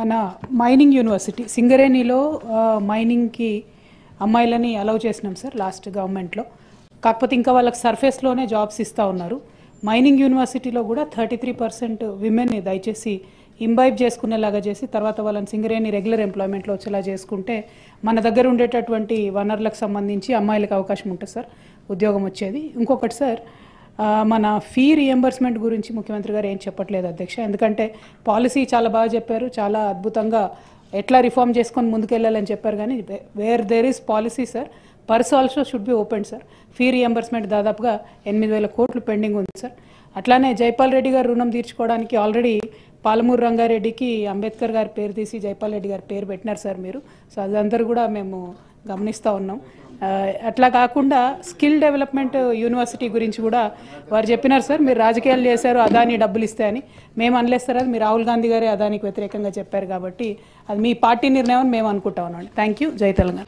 మన mining university సింగరేణిలో మైనింగ్కి అమ్మాయిలని అలౌ చేసినాం సార్ లాస్ట్ గవర్నమెంట్లో. కాకపోతే ఇంకా వాళ్ళకి సర్ఫేస్లోనే జాబ్స్ ఇస్తూ ఉన్నారు. మైనింగ్ యూనివర్సిటీలో కూడా 33% విమెన్ని దయచేసి ఇంబైబ్ చేసుకునేలాగా చేసి తర్వాత వాళ్ళని సింగరేణి రెగ్యులర్ ఎంప్లాయ్మెంట్లో వచ్చేలా చేసుకుంటే మన దగ్గర ఉండేటటువంటి వనరులకు సంబంధించి అమ్మాయిలకు అవకాశం ఉంటుంది సార్, ఉద్యోగం వచ్చేది. ఇంకొకటి సార్, మన ఫీ రియంబర్స్మెంట్ గురించి ముఖ్యమంత్రి గారు ఏం చెప్పట్లేదు అధ్యక్ష. ఎందుకంటే పాలసీ చాలా బాగా చెప్పారు, చాలా అద్భుతంగా ఎట్లా రిఫార్మ్ చేసుకొని ముందుకెళ్ళాలని చెప్పారు. కానీ where there is policy sir, purse also should be open sir. Fee reimbursement దాదాపుగా 8,000 కోట్లు పెండింగ్ ఉంది సార్. అట్లానే జైపాల్ రెడ్డి గారు రుణం తీర్చుకోవడానికి ఆల్రెడీ పాలమూరు రంగారెడ్డికి అంబేద్కర్ గారి పేరు తీసి జైపాల్ రెడ్డి గారి పేరు పెట్టినారు సార్ మీరు. సో అదందరూ కూడా మేము గమనిస్తూ ఉన్నాం. అట్లా కాకుండా స్కిల్ డెవలప్మెంట్ యూనివర్సిటీ గురించి కూడా వారు చెప్పినారు సార్, మీరు రాజకీయాలు చేశారు అదాని డబ్బులు ఇస్తే అని. మేము అనలేదు సార్, అది మీ రాహుల్ గాంధీ గారే అదానికి వ్యతిరేకంగా చెప్పారు కాబట్టి అది మీ పార్టీ నిర్ణయం అని మేము అనుకుంటా ఉన్నాం. Thank you. జై తెలంగాణ.